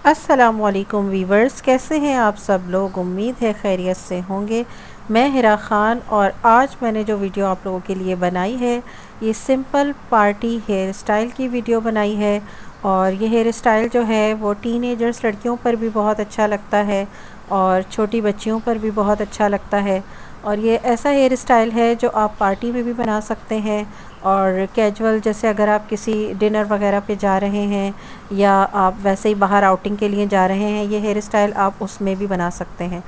अस्सलामुअलैकुम वीवर्स, कैसे हैं आप सब लोग। उम्मीद है खैरियत से होंगे। मैं हिरा ख़ान और आज मैंने जो वीडियो आप लोगों के लिए बनाई है ये सिंपल पार्टी हेयर स्टाइल की वीडियो बनाई है। और ये हेयर स्टाइल जो है वो टीनेजर्स लड़कियों पर भी बहुत अच्छा लगता है और छोटी बच्चियों पर भी बहुत अच्छा लगता है। और ये ऐसा हेयर स्टाइल है जो आप पार्टी में भी बना सकते हैं और कैजुअल, जैसे अगर आप किसी डिनर वगैरह पे जा रहे हैं या आप वैसे ही बाहर आउटिंग के लिए जा रहे हैं, ये हेयर स्टाइल आप उसमें भी बना सकते हैं।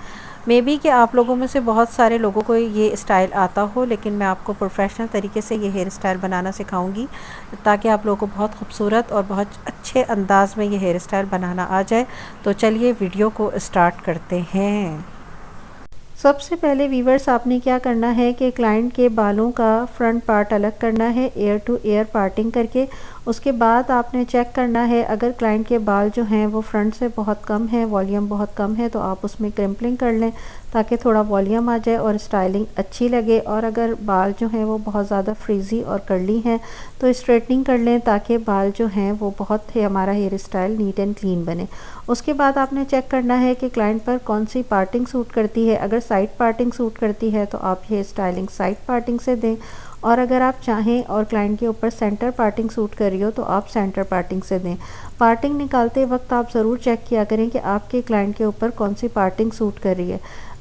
मे बी कि आप लोगों में से बहुत सारे लोगों को ये स्टाइल आता हो, लेकिन मैं आपको प्रोफेशनल तरीके से ये हेयर स्टाइल बनाना सिखाऊंगी ताकि आप लोगों को बहुत खूबसूरत और बहुत अच्छे अंदाज में ये हेयर स्टाइल बनाना आ जाए। तो चलिए वीडियो को स्टार्ट करते हैं। सबसे पहले वीवर्स, आपने क्या करना है कि क्लाइंट के बालों का फ्रंट पार्ट अलग करना है एयर टू एयर पार्टिंग करके। उसके बाद आपने चेक करना है अगर क्लाइंट के बाल जो हैं वो फ्रंट से बहुत कम है, वॉल्यूम बहुत कम है, तो आप उसमें क्रिम्पलिंग कर लें ताकि थोड़ा वॉल्यूम आ जाए और स्टाइलिंग अच्छी लगे। और अगर बाल जो हैं वो बहुत ज़्यादा फ्रीज़ी और कर्ली हैं तो स्ट्रेटनिंग कर लें ताकि बाल जो हैं वो बहुत हमारा hair style neat and clean बने। उसके बाद आपने चेक करना है कि क्लाइंट पर कौन सी पार्टिंग सूट करती है। अगर साइड पार्टिंग सूट करती है तो आप हेयर स्टाइलिंग साइड पार्टिंग से दें, और अगर आप चाहें और क्लाइंट के ऊपर सेंटर पार्टिंग सूट कर रही हो तो आप सेंटर पार्टिंग से दें। पार्टिंग निकालते वक्त आप ज़रूर चेक किया करें कि आपके क्लाइंट के ऊपर कौन सी पार्टिंग सूट कर रही है,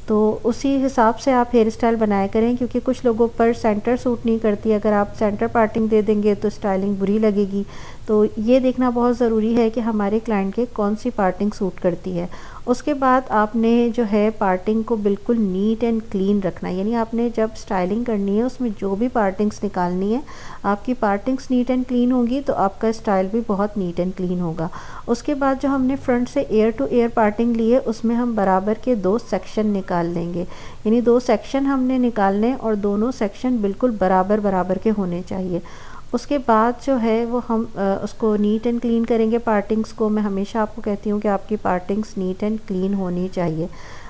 तो उसी हिसाब से आप हेयर स्टाइल बनाया करें, क्योंकि कुछ लोगों पर सेंटर सूट नहीं करती। अगर आप सेंटर पार्टिंग दे देंगे तो स्टाइलिंग बुरी लगेगी। तो ये देखना बहुत ज़रूरी है कि हमारे क्लाइंट के कौन सी पार्टिंग सूट करती है। उसके बाद आपने जो है पार्टिंग को बिल्कुल नीट एंड क्लीन रखना है, यानी आपने जब स्टाइलिंग करनी है उसमें जो भी पार्टिंग्स निकालनी है, आपकी पार्टिंग्स नीट एंड क्लीन होंगी तो आपका स्टाइल भी बहुत नीट एंड क्लीन होगा। उसके बाद जो हमने फ्रंट से एयर टू एयर पार्टिंग ली है उसमें हम बराबर के 2 सेक्शन निकाल लेंगे, यानी 2 सेक्शन हमने निकालने और दोनों सेक्शन बिल्कुल बराबर बराबर के होने चाहिए। उसके बाद जो है वो हम उसको नीट एंड क्लीन करेंगे पार्टिंग्स को। मैं हमेशा आपको कहती हूँ कि आपकी पार्टिंग्स नीट एंड क्लीन होनी चाहिए।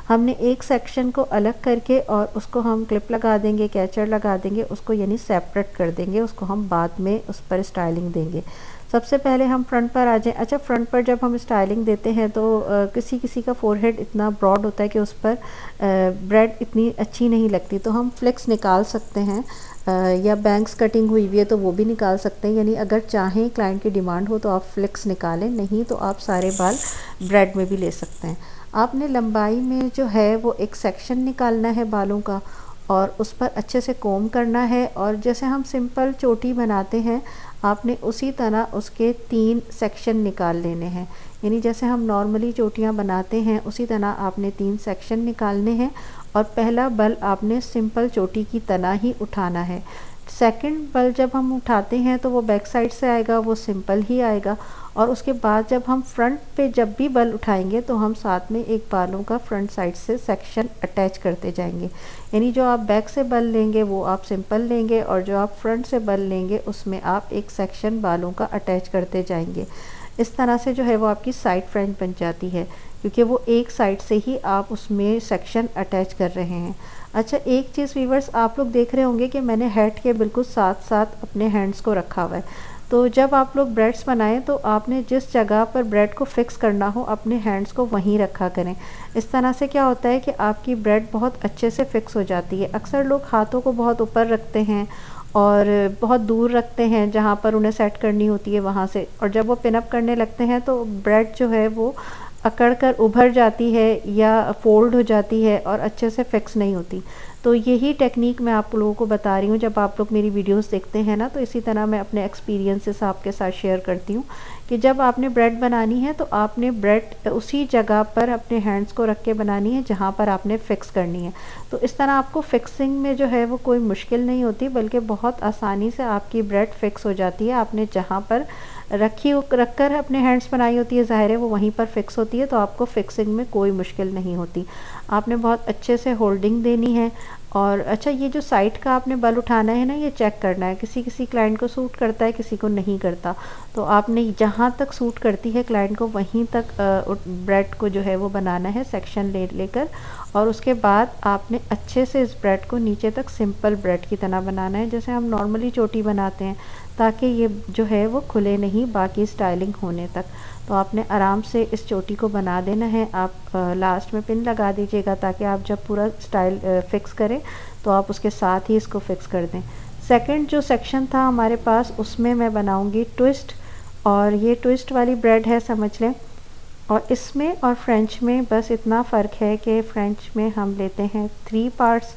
हमने एक सेक्शन को अलग करके और उसको हम क्लिप लगा देंगे, कैचर लगा देंगे उसको, यानी सेपरेट कर देंगे उसको। हम बाद में उस पर स्टाइलिंग देंगे। सबसे पहले हम फ्रंट पर आ जाएं। अच्छा, फ्रंट पर जब हम स्टाइलिंग देते हैं तो किसी किसी का फोरहेड इतना ब्रॉड होता है कि उस पर ब्रेड इतनी अच्छी नहीं लगती, तो हम फ्लेक्स निकाल सकते हैं या बैंक्स कटिंग हुई हुई है तो वो भी निकाल सकते हैं। यानी अगर चाहें, क्लाइंट की डिमांड हो तो आप फ्लेक्स निकालें, नहीं तो आप सारे बाल ब्रेड में भी ले सकते हैं। आपने लंबाई में जो है वो एक सेक्शन निकालना है बालों का और उस पर अच्छे से कोम करना है। और जैसे हम सिंपल चोटी बनाते हैं आपने उसी तरह उसके 3 सेक्शन निकाल लेने हैं, यानी जैसे हम नॉर्मली चोटियाँ बनाते हैं उसी तरह आपने 3 सेक्शन निकालने हैं। और पहला बल आपने सिंपल चोटी की तरह ही उठाना है। सेकंड बल जब हम उठाते हैं तो वो बैक साइड से आएगा, वो सिंपल ही आएगा। और उसके बाद जब हम फ्रंट पे जब भी बल उठाएंगे तो हम साथ में एक बालों का फ्रंट साइड से सेक्शन अटैच करते जाएंगे, यानी जो आप बैक से बल लेंगे वो आप सिंपल लेंगे और जो आप फ्रंट से बल लेंगे उसमें आप एक सेक्शन बालों का अटैच करते जाएंगे। इस तरह से जो है वो आपकी साइड फ्रंट बन जाती है, क्योंकि वो एक साइड से ही आप उसमें सेक्शन अटैच कर रहे हैं। अच्छा, एक चीज़ वीवर्स, आप लोग देख रहे होंगे कि मैंने हेड के बिल्कुल साथ साथ अपने हैंड्स को रखा हुआ है। तो जब आप लोग ब्रेड्स बनाएं तो आपने जिस जगह पर ब्रेड को फिक्स करना हो अपने हैंड्स को वहीं रखा करें। इस तरह से क्या होता है कि आपकी ब्रेड बहुत अच्छे से फिक्स हो जाती है। अक्सर लोग हाथों को बहुत ऊपर रखते हैं और बहुत दूर रखते हैं जहाँ पर उन्हें सेट करनी होती है वहाँ से, और जब वो पिनअप करने लगते हैं तो ब्रेड जो है वो अकड़ कर उभर जाती है या फोल्ड हो जाती है और अच्छे से फिक्स नहीं होती। तो यही टेक्निक मैं आप लोगों को बता रही हूँ। जब आप लोग मेरी वीडियोस देखते हैं ना तो इसी तरह मैं अपने एक्सपीरियंसेस आपके साथ शेयर करती हूँ कि जब आपने ब्रेड बनानी है तो आपने ब्रेड उसी जगह पर अपने हैंड्स को रख के बनानी है जहाँ पर आपने फ़िक्स करनी है। तो इस तरह आपको फ़िक्सिंग में जो है वो कोई मुश्किल नहीं होती, बल्कि बहुत आसानी से आपकी ब्रेड फ़िक्स हो जाती है। आपने जहाँ पर रख कर अपने हैंड्स बनाई होती है, ज़ाहिर है वो वहीं पर फिक्स होती है, तो आपको फिक्सिंग में कोई मुश्किल नहीं होती। आपने बहुत अच्छे से होल्डिंग देनी है। और अच्छा, ये जो साइड का आपने बल उठाना है ना, ये चेक करना है, किसी किसी क्लाइंट को सूट करता है, किसी को नहीं करता। तो आपने जहाँ तक सूट करती है क्लाइंट को वहीं तक ब्रेड को जो है वो बनाना है सेक्शन ले लेकर। और उसके बाद आपने अच्छे से इस ब्रेड को नीचे तक सिंपल ब्रेड की तरह बनाना है, जैसे हम नॉर्मली चोटी बनाते हैं। ताकि ये जो है वो खुले नहीं बाकी स्टाइलिंग होने तक। तो आपने आराम से इस चोटी को बना देना है। आप लास्ट में पिन लगा दीजिएगा ताकि आप जब पूरा स्टाइल फिक्स करें तो आप उसके साथ ही इसको फिक्स कर दें। सेकंड जो सेक्शन था हमारे पास, उसमें मैं बनाऊंगी ट्विस्ट, और ये ट्विस्ट वाली ब्रेड है समझ लें। और इसमें और फ्रेंच में बस इतना फ़र्क है कि फ्रेंच में हम लेते हैं 3 पार्ट्स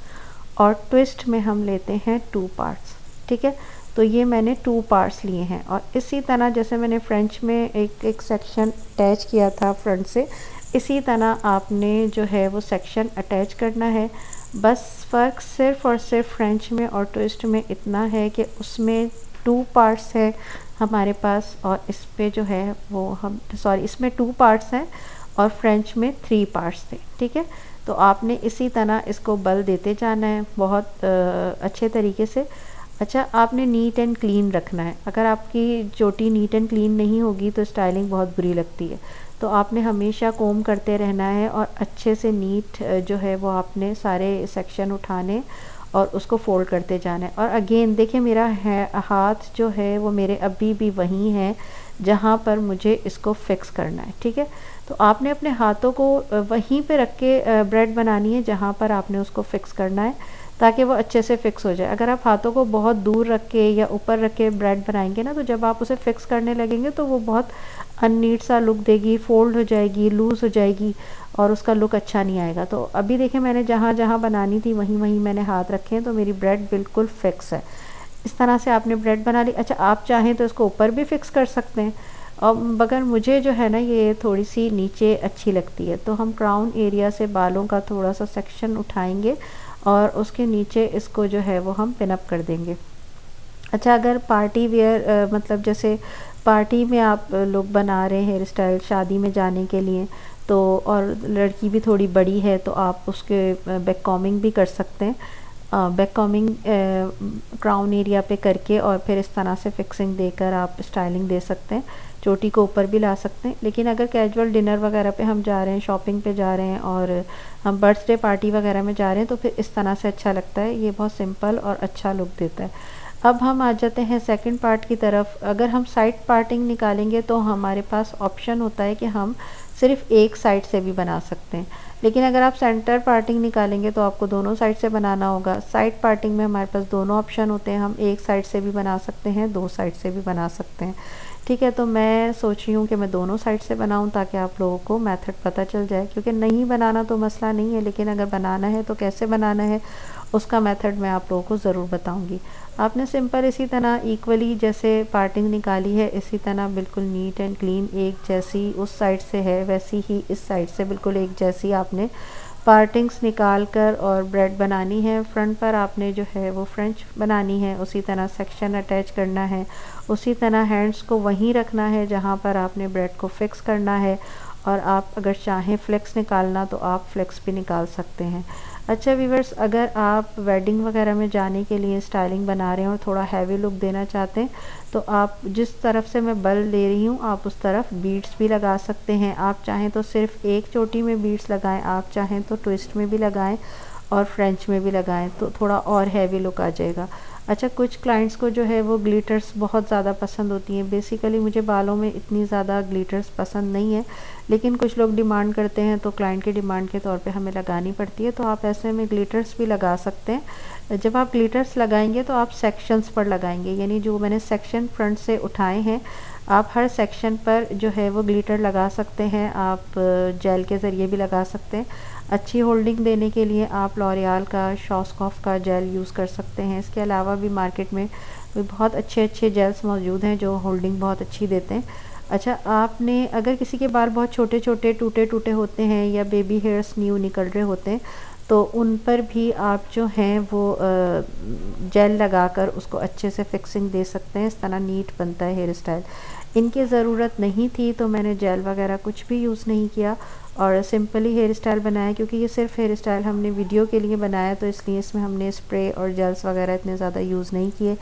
और ट्विस्ट में हम लेते हैं 2 पार्ट्स। ठीक है, तो ये मैंने 2 पार्ट्स लिए हैं। और इसी तरह जैसे मैंने फ्रेंच में एक सेक्शन अटैच किया था फ्रंट से, इसी तरह आपने जो है वो सेक्शन अटैच करना है। बस फ़र्क सिर्फ़ और सिर्फ फ्रेंच में और ट्विस्ट में इतना है कि उसमें 2 पार्ट्स है हमारे पास, और इस पे जो है वो हम इसमें 2 पार्ट्स हैं और फ्रेंच में 3 पार्ट्स थे। ठीक है, तो आपने इसी तरह इसको बल देते जाना है बहुत अच्छे तरीके से। अच्छा, आपने नीट एंड क्लीन रखना है। अगर आपकी चोटी नीट एंड क्लीन नहीं होगी तो स्टाइलिंग बहुत बुरी लगती है। तो आपने हमेशा कोम करते रहना है और अच्छे से नीट जो है वो आपने सारे सेक्शन उठाने और उसको फोल्ड करते जाना है। और अगेन देखिए मेरा हाथ जो है वो मेरे अभी भी वहीं है जहाँ पर मुझे इसको फिक्स करना है। ठीक है, तो आपने अपने हाथों को वहीं पे रख के ब्रेड बनानी है जहाँ पर आपने उसको फिक्स करना है, ताकि वो अच्छे से फिक्स हो जाए। अगर आप हाथों को बहुत दूर रख के या ऊपर रख के ब्रेड बनाएंगे ना, तो जब आप उसे फिक्स करने लगेंगे तो वो बहुत अननीट सा लुक देगी, फोल्ड हो जाएगी, लूज़ हो जाएगी और उसका लुक अच्छा नहीं आएगा। तो अभी देखिए मैंने जहाँ जहाँ बनानी थी वहीं वहीं मैंने हाथ रखे हैं, तो मेरी ब्रेड बिल्कुल फिक्स है। इस तरह से आपने ब्रेड बना ली। अच्छा, आप चाहें तो इसको ऊपर भी फिक्स कर सकते हैं, और मगर मुझे जो है ना ये थोड़ी सी नीचे अच्छी लगती है, तो हम क्राउन एरिया से बालों का थोड़ा सा सेक्शन उठाएंगे और उसके नीचे इसको जो है वो हम पिन अप कर देंगे। अच्छा, अगर पार्टी वेयर मतलब जैसे पार्टी में आप लोग बना रहे हैं हेयर स्टाइल शादी में जाने के लिए, तो और लड़की भी थोड़ी बड़ी है तो आप उसके बैक कॉमिंग भी कर सकते हैं। बैक कॉमिंग क्राउन एरिया पे करके और फिर इस तरह से फिक्सिंग देकर आप स्टाइलिंग दे सकते हैं। चोटी को ऊपर भी ला सकते हैं। लेकिन अगर कैजुअल डिनर वगैरह पे हम जा रहे हैं, शॉपिंग पे जा रहे हैं और हम बर्थडे पार्टी वगैरह में जा रहे हैं, तो फिर इस तरह से अच्छा लगता है। ये बहुत सिंपल और अच्छा लुक देता है। अब हम आ जाते हैं सेकंड पार्ट की तरफ। अगर हम साइड पार्टिंग निकालेंगे तो हमारे पास ऑप्शन होता है कि हम सिर्फ एक साइड से भी बना सकते हैं, लेकिन अगर आप सेंटर पार्टिंग निकालेंगे तो आपको दोनों साइड से बनाना होगा। साइड पार्टिंग में हमारे पास दोनों ऑप्शन होते हैं, हम एक साइड से भी बना सकते हैं, 2 साइड से भी बना सकते हैं। ठीक है, तो मैं सोच रही हूँ कि मैं दोनों साइड से बनाऊँ ताकि आप लोगों को मेथड पता चल जाए, क्योंकि नहीं बनाना तो मसला नहीं है, लेकिन अगर बनाना है तो कैसे बनाना है उसका मेथड मैं आप लोगों को ज़रूर बताऊँगी। आपने सिंपल इसी तरह इक्वली जैसे पार्टिंग निकाली है, इसी तरह बिल्कुल नीट एंड क्लीन एक जैसी उस साइड से है वैसी ही इस साइड से बिल्कुल एक जैसी आपने पार्टिंग्स निकाल कर और ब्रेड बनानी है। फ्रंट पर आपने जो है वो फ्रेंच बनानी है, उसी तरह सेक्शन अटैच करना है, उसी तरह हैंड्स को वहीं रखना है जहाँ पर आपने ब्रेड को फिक्स करना है। और आप अगर चाहें फ्लेक्स निकालना तो आप फ्लेक्स भी निकाल सकते हैं। अच्छा व्यूअर्स, अगर आप वेडिंग वगैरह में जाने के लिए स्टाइलिंग बना रहे हैं और थोड़ा हैवी लुक देना चाहते हैं, तो आप जिस तरफ से मैं बल दे रही हूँ आप उस तरफ बीड्स भी लगा सकते हैं। आप चाहें तो सिर्फ एक चोटी में बीड्स लगाएं, आप चाहें तो ट्विस्ट में भी लगाएं और फ्रेंच में भी लगाएं, तो थोड़ा और हैवी लुक आ जाएगा। अच्छा, कुछ क्लाइंट्स को जो है वो ग्लिटर्स बहुत ज़्यादा पसंद होती हैं। बेसिकली मुझे बालों में इतनी ज़्यादा ग्लिटर्स पसंद नहीं है, लेकिन कुछ लोग डिमांड करते हैं तो क्लाइंट की डिमांड के तौर पे हमें लगानी पड़ती है, तो आप ऐसे में ग्लिटर्स भी लगा सकते हैं। जब आप ग्लिटर्स लगाएंगे तो आप सेक्शंस पर लगाएंगे, यानी जो मैंने सेक्शन फ्रंट से उठाए हैं आप हर सेक्शन पर जो है वो ग्लिटर लगा सकते हैं। आप जेल के ज़रिए भी लगा सकते हैं। अच्छी होल्डिंग देने के लिए आप लॉरियल का शॉस्कॉफ का जेल यूज़ कर सकते हैं। इसके अलावा भी मार्केट में बहुत अच्छे अच्छे जेल्स मौजूद हैं जो होल्डिंग बहुत अच्छी देते हैं। अच्छा, आपने अगर किसी के बाल बहुत छोटे छोटे टूटे टूटे होते हैं या बेबी हेयर्स न्यू निकल रहे होते हैं, तो उन पर भी आप जो हैं वो जेल लगाकर उसको अच्छे से फिक्सिंग दे सकते हैं। इस तरह नीट बनता है हेयर स्टाइल। इनकी ज़रूरत नहीं थी तो मैंने जेल वगैरह कुछ भी यूज़ नहीं किया और सिंपली हेयर स्टाइल बनाया, क्योंकि ये सिर्फ हेयर स्टाइल हमने वीडियो के लिए बनाया, तो इसलिए इसमें हमने स्प्रे और जेल्स वगैरह इतने ज़्यादा यूज़ नहीं किए।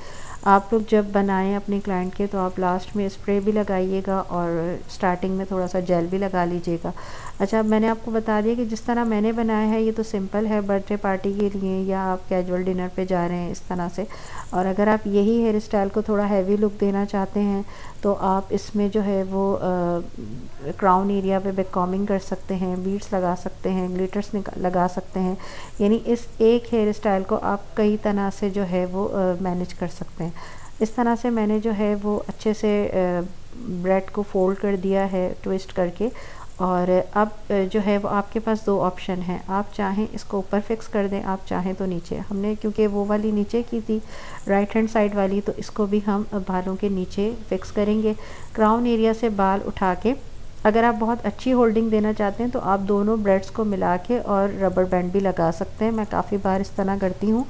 आप लोग जब बनाएं अपने क्लाइंट के तो आप लास्ट में स्प्रे भी लगाइएगा और स्टार्टिंग में थोड़ा सा जेल भी लगा लीजिएगा। अच्छा, अब मैंने आपको बता दिया कि जिस तरह मैंने बनाया है ये तो सिंपल है बर्थडे पार्टी के लिए या आप कैजुअल डिनर पे जा रहे हैं इस तरह से। और अगर आप यही हेयर स्टाइल को थोड़ा हैवी लुक देना चाहते हैं तो आप इसमें जो है वो क्राउन एरिया पे बैक कॉम्बिंग कर सकते हैं, बीड्स लगा सकते हैं, ग्लिटर्स लगा सकते हैं। यानी इस एक हेयर स्टाइल को आप कई तरह से जो है वो मैनेज कर सकते हैं। इस तरह से मैंने जो है वो अच्छे से ब्रेड को फोल्ड कर दिया है ट्विस्ट करके। और अब जो है वो आपके पास दो ऑप्शन हैं, आप चाहें इसको ऊपर फिक्स कर दें, आप चाहें तो नीचे। हमने क्योंकि वो वाली नीचे की थी राइट हैंड साइड वाली, तो इसको भी हम बालों के नीचे फिक्स करेंगे। क्राउन एरिया से बाल उठा के अगर आप बहुत अच्छी होल्डिंग देना चाहते हैं तो आप दोनों ब्रेड्स को मिला के और रबर बैंड भी लगा सकते हैं। मैं काफ़ी बार इस तरह करती हूँ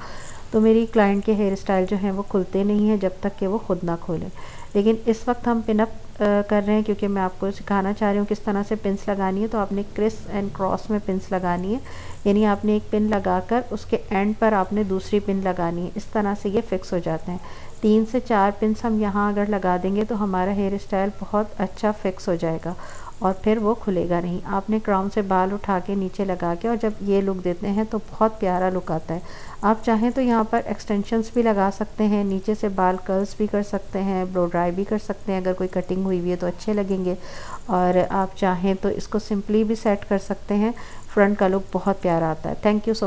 तो मेरी क्लाइंट के हेयर स्टाइल जो हैं वो खुलते नहीं हैं जब तक कि वो खुद ना खोलें। लेकिन इस वक्त हम पिन अप कर रहे हैं क्योंकि मैं आपको सिखाना चाह रही हूँ किस तरह से पिन्स लगानी है। तो आपने क्रिस एंड क्रॉस में पिन्स लगानी है, यानी आपने एक पिन लगाकर उसके एंड पर आपने दूसरी पिन लगानी है। इस तरह से ये फिक्स हो जाते हैं। 3 से 4 पिन्स हम यहाँ अगर लगा देंगे तो हमारा हेयर स्टाइल बहुत अच्छा फिक्स हो जाएगा और फिर वो खुलेगा नहीं। आपने क्राउन से बाल उठा के नीचे लगा के और जब ये लुक देते हैं तो बहुत प्यारा लुक आता है। आप चाहें तो यहाँ पर एक्सटेंशंस भी लगा सकते हैं, नीचे से बाल कर्ल्स भी कर सकते हैं, ब्लो ड्राई भी कर सकते हैं। अगर कोई कटिंग हुई हुई है तो अच्छे लगेंगे। और आप चाहें तो इसको सिंपली भी सेट कर सकते हैं। फ्रंट का लुक बहुत प्यारा आता है। Thank you so much.